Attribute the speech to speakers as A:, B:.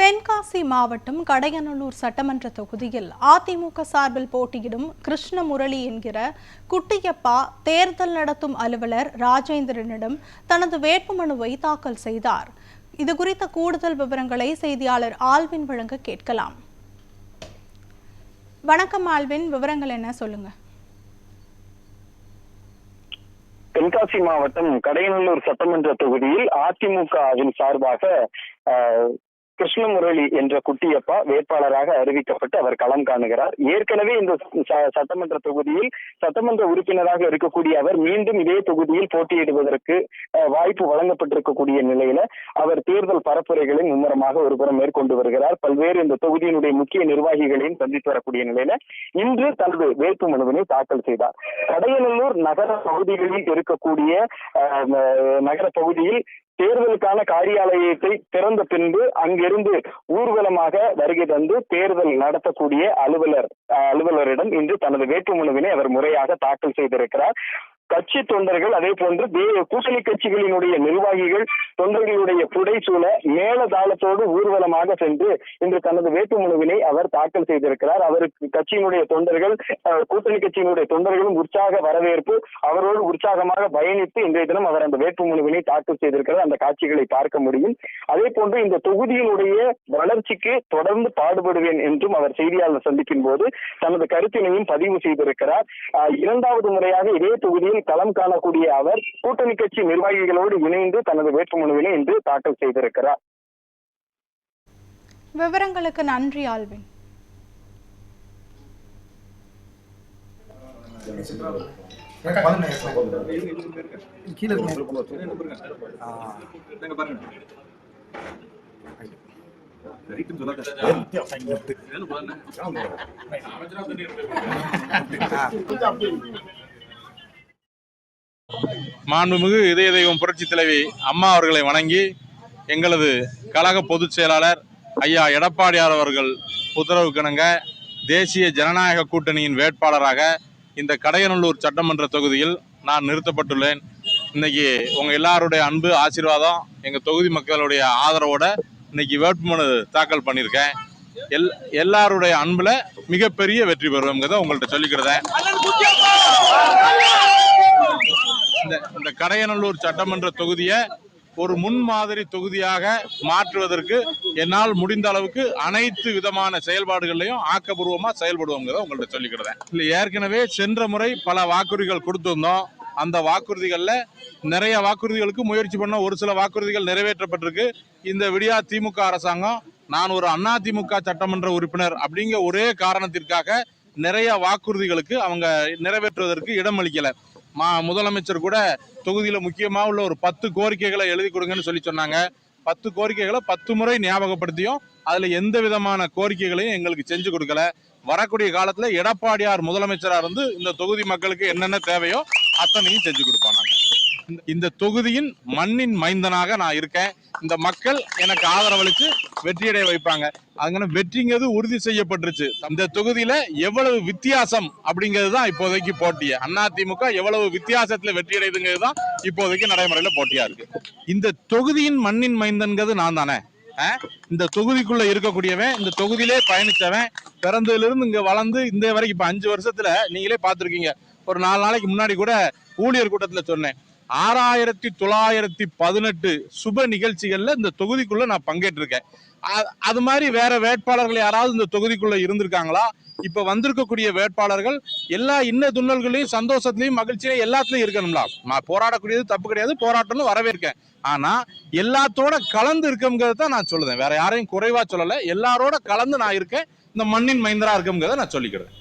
A: தென்காசி மாவட்டம் கடையநல்லூர் சட்டமன்ற தொகுதியில் அதிமுக சார்பில் போட்டியிடும் கிருஷ்ணமுரளி என்கிற குட்டியப்பா தேர்தல் நடத்தும் அலுவலர் ராஜேந்திரனிடம் தனது வேட்புமனுவை தாக்கல் செய்தார். இதுகுறித்த கூடுதல் விவரங்களை செய்தியாளர் ஆல்வின் வழங்க கேட்கலாம். வணக்கம் ஆல்வின், விவரங்கள் என்ன சொல்லுங்க?
B: தென்காசி மாவட்டம் கடையநல்லூர் சட்டமன்ற தொகுதியில் அதிமுகவின் சார்பாக கிருஷ்ணமுரளி என்ற குட்டியப்பா வேட்பாளராக அறிவிக்கப்பட்டு அவர் களம் காணுகிறார். ஏற்கனவே இந்த சட்டமன்ற தொகுதியில் சட்டமன்ற உறுப்பினராக இருக்கக்கூடிய அவர் மீண்டும் இதே தொகுதியில் போட்டியிடுவதற்கு வாய்ப்பு வழங்கப்பட்டிருக்கக்கூடிய நிலையில அவர் தேர்தல் பரப்புரைகளை மும்முரமாக ஒருபுறம் மேற்கொண்டு வருகிறார். பல்வேறு இந்த தொகுதியினுடைய முக்கிய நிர்வாகிகளையும் சந்தித்து வரக்கூடிய நிலையில இன்று தனது வேட்பு மனுவினை தாக்கல் செய்தார். கடையநல்லூர் நகர பகுதிகளில் இருக்கக்கூடிய நகர பகுதியில் தேர்தலுக்கான காரியாலயத்தை திறந்த பின்பு அங்கிருந்து ஊர்வலமாக வருகை தந்து தேர்தல் நடத்தக்கூடிய அலுவலரிடம் இன்று தனது வேட்புமனுவினை அவர் முறையாக தாக்கல் செய்திருக்கிறார். கட்சி தொண்டர்கள், அதே போன்று கூட்டணி கட்சிகளினுடைய நிர்வாகிகள் தொண்டர்களுடைய புடைசூழ மேலதாளத்தோடு ஊர்வலமாக சென்று இன்று தனது வேட்புமனுவினை அவர் தாக்கல் செய்திருக்கிறார். அவருக்கு கட்சியினுடைய தொண்டர்கள், கூட்டணி கட்சியினுடைய தொண்டர்களும் உற்சாக வரவேற்பு, அவரோடு உற்சாகமாக பயணித்து இன்றைய தினம் அவர் அந்த வேட்புமனுவினை தாக்கல் செய்திருக்கிறார். அந்த காட்சிகளை பார்க்க முடியும். அதே போன்று இந்த தொகுதியினுடைய வளர்ச்சிக்கு தொடர்ந்து பாடுபடுவேன் என்றும் அவர் செய்தியாளர் சந்திப்பின் போது தனது கருத்தினையும் பதிவு செய்திருக்கிறார். இரண்டாவது முறையாக இதே தொகுதியில் களம் காணக்கூடிய அவர் கூட்டணி கட்சி நிர்வாகிகளோடு இணைந்து தனது வேட்புமனுவினை இன்று தாக்கல் செய்திருக்கிறார்.
A: விவரங்களுக்கு நன்றி ஆல்வின்.
C: மாண்புமிகு இதய தெய்வம் புரட்சி தலைவி அம்மா அவர்களை வணங்கி எங்களது கழக பொதுச் செயலாளர் ஐயா எடப்பாடியார் அவர்கள் உத்தரவுக்கிணங்க தேசிய ஜனநாயக கூட்டணியின் வேட்பாளராக இந்த கடையநல்லூர் சட்டமன்ற தொகுதியில் நான் நிறுத்தப்பட்டுள்ளேன். இன்னைக்கு உங்க எல்லாருடைய அன்பு ஆசீர்வாதம், எங்க தொகுதி மக்களுடைய ஆதரவோட இன்னைக்கு வேட்புமனு தாக்கல் பண்ணியிருக்கேன். எல்லாருடைய அன்புல மிகப்பெரிய வெற்றி பெறுவோங்கிறத உங்கள்கிட்ட சொல்லிக்கிறேன். இந்த கடையநல்லூர் சட்டமன்ற தொகுதியை ஒரு முன்மாதிரி தொகுதியாக மாற்றுவதற்கு என்னால் முடிந்த அளவுக்கு அனைத்து விதமான செயல்பாடுகளையும் ஆக்கப்பூர்வமா செயல்படுவோங்கிறத உங்கள்கிட்ட சொல்லிக்கிறேன். இல்லை, ஏற்கனவே சென்ற முறை பல வாக்குறுதிகள் கொடுத்திருந்தோம். அந்த வாக்குறுதிகள்ல நிறைய வாக்குறுதிகளுக்கு முயற்சி பண்ண ஒரு சில வாக்குறுதிகள் நிறைவேற்றப்பட்டிருக்கு. இந்த விடியா திமுக அரசாங்கம் நான் ஒரு அதிமுக சட்டமன்ற உறுப்பினர் அப்படிங்கிற ஒரே காரணத்திற்காக நிறைய வாக்குறுதிகளுக்கு அவங்க நிறைவேற்றுவதற்கு இடம் அளிக்கல. முதலமைச்சர் கூட தொகுதியில முக்கியமாக உள்ள ஒரு 10 கோரிக்கைகளை எழுதி கொடுங்கன்னு சொல்லி சொன்னாங்க. 10 கோரிக்கைகளை 10 முறை ஞாபகப்படுத்தியும் அதுல எந்த விதமான கோரிக்கைகளையும் எங்களுக்கு செஞ்சு கொடுக்கல. வரக்கூடிய காலத்துல எடப்பாடியார் முதலமைச்சரா இருந்து இந்த தொகுதி மக்களுக்கு என்னென்ன தேவையோ அத்தனையும் செஞ்சு கொடுப்பாங்க. இந்த தொகுதியின் மண்ணின் மைந்தனாக நான் இருக்கேன். இந்த மக்கள் எனக்கு ஆதரவளித்து வெற்றியடைய வைப்பாங்க. அதனால வெற்றிங்கிறது உறுதி செய்யப்பட்டுருச்சு. இந்த தொகுதியில எவ்வளவு வித்தியாசம் அப்படிங்கிறது தான் இப்போதைக்கு போட்டிய. அதிமுக எவ்வளவு வித்தியாசத்துல வெற்றியடைதுங்கிறது தான் இப்போதைக்கு நடைமுறையில போட்டியா இருக்கு. இந்த தொகுதியின் மண்ணின் மைந்தன்கிறது நான் தானே. இந்த தொகுதிக்குள்ள இருக்கக்கூடியவன், இந்த தொகுதியிலே பயணிச்சவன், பிறந்ததுல இருந்து இங்க வளர்ந்து இந்த வரைக்கும் இப்ப 5 வருஷத்துல நீங்களே பார்த்திருக்கீங்க. ஒரு 4 நாளைக்கு முன்னாடி கூட ஊழியர் கூட்டத்துல சொன்னேன், 6918 சுப நிகழ்ச்சிகள்ல இந்த தொகுதிக்குள்ள நான் பங்கேற்றிருக்கேன். அது மாதிரி வேற வேட்பாளர்கள் யாராவது இந்த தொகுதிக்குள்ள இருந்திருக்காங்களா? இப்ப வந்திருக்கக்கூடிய வேட்பாளர்கள் எல்லா இன்ன துண்ணல்களையும் சந்தோஷத்திலையும் மகிழ்ச்சியிலையும் எல்லாத்துலயும் இருக்கணும்ல. நான் போராடக்கூடியது தப்பு கிடையாது, போராட்டம்னு வரவேற்கேன். ஆனா எல்லாத்தோட கலந்து இருக்கங்கிறத நான் சொல்லுதேன். வேற யாரையும் குறைவா சொல்லல. எல்லாரோட கலந்து நான் இருக்கேன். இந்த மண்ணின் மைந்தரா இருக்குங்கிறத நான் சொல்லிக்கிறேன்.